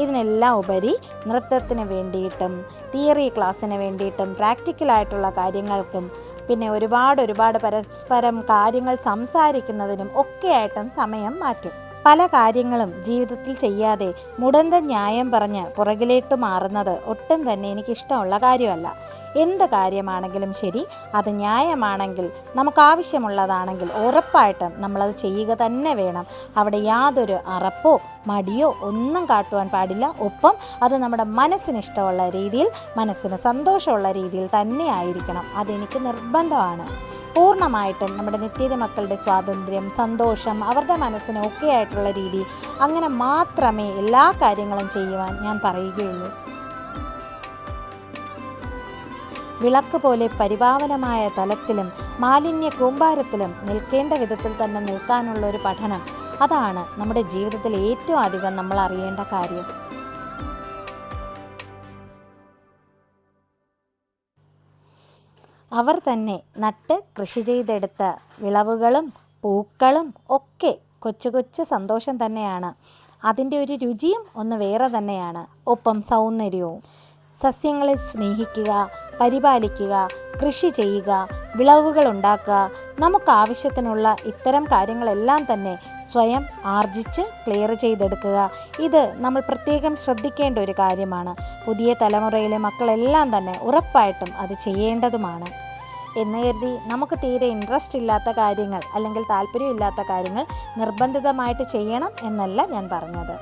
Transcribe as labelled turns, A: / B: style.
A: ഇതിനെല്ലാം ഉപരി നൃത്തത്തിന് വേണ്ടിയിട്ടും തിയറി ക്ലാസ്സിന് വേണ്ടിയിട്ടും പ്രാക്ടിക്കലായിട്ടുള്ള കാര്യങ്ങൾക്കും പിന്നെ ഒരുപാട് പരസ്പരം കാര്യങ്ങൾ സംസാരിക്കുന്നതിനും ഒക്കെയായിട്ടും സമയം മാറ്റും. പല കാര്യങ്ങളും ജീവിതത്തിൽ ചെയ്യാതെ മുടന്ത ന്യായം പറഞ്ഞ് പുറകിലേട്ട് മാറുന്നത് ഒട്ടും തന്നെ എനിക്കിഷ്ടമുള്ള കാര്യമല്ല. എന്ത് കാര്യമാണെങ്കിലും ശരി, അത് ന്യായമാണെങ്കിൽ നമുക്കാവശ്യമുള്ളതാണെങ്കിൽ ഉറപ്പായിട്ടും നമ്മളത് ചെയ്യുക തന്നെ വേണം. അവിടെ യാതൊരു അറപ്പോ മടിയോ ഒന്നും കാട്ടുവാൻ പാടില്ല. ഒപ്പം അത് നമ്മുടെ മനസ്സിനിഷ്ടമുള്ള രീതിയിൽ, മനസ്സിന് സന്തോഷമുള്ള രീതിയിൽ തന്നെ ആയിരിക്കണം. അതെനിക്ക് നിർബന്ധമാണ്. പൂർണ്ണമായിട്ടും നമ്മുടെ നിത്യത മക്കളുടെ സ്വാതന്ത്ര്യം, സന്തോഷം, അവരുടെ മനസ്സിന് ഒക്കെ ആയിട്ടുള്ള രീതി, അങ്ങനെ മാത്രമേ എല്ലാ കാര്യങ്ങളും ചെയ്യുവാൻ ഞാൻ പറയുകയുള്ളൂ. വിളക്ക് പോലെ പരിപാവനമായ തലത്തിലും മാലിന്യ കൂമ്പാരത്തിലും നിൽക്കേണ്ട വിധത്തിൽ തന്നെ നിൽക്കാനുള്ള ഒരു പഠനം, അതാണ് നമ്മുടെ ജീവിതത്തിൽ ഏറ്റവും അധികം നമ്മൾ അറിയേണ്ട കാര്യം. അവർ തന്നെ നട്ട് കൃഷി ചെയ്തെടുത്ത വിളവുകളും പൂക്കളും ഒക്കെ കൊച്ചു കൊച്ചു സന്തോഷം തന്നെയാണ്. അതിൻ്റെ ഒരു രുചിയും ഒന്ന് വേറെ തന്നെയാണ്. ഒപ്പം സൗന്ദര്യവും. സസ്യങ്ങളെ സ്നേഹിക്കുക, പരിപാലിക്കുക, കൃഷി ചെയ്യുക, വിളവുകൾ ഉണ്ടാക്കുക, നമുക്കാവശ്യത്തിനുള്ള ഇത്തരം കാര്യങ്ങളെല്ലാം തന്നെ സ്വയം ആർജിച്ച് ക്ലിയർ ചെയ്തെടുക്കുക. ഇത് നമ്മൾ പ്രത്യേകം ശ്രദ്ധിക്കേണ്ട ഒരു കാര്യമാണ്. പുതിയ തലമുറയിലെ മക്കളെല്ലാം തന്നെ ഉറപ്പായിട്ടും അത് ചെയ്യേണ്ടതുമാണ്. എന്ന് കരുതി നമുക്ക് തീരെ ഇൻട്രസ്റ്റ് ഇല്ലാത്ത കാര്യങ്ങൾ അല്ലെങ്കിൽ താല്പര്യമില്ലാത്ത കാര്യങ്ങൾ നിർബന്ധിതമായിട്ട് ചെയ്യണം എന്നല്ല ഞാൻ പറഞ്ഞത്.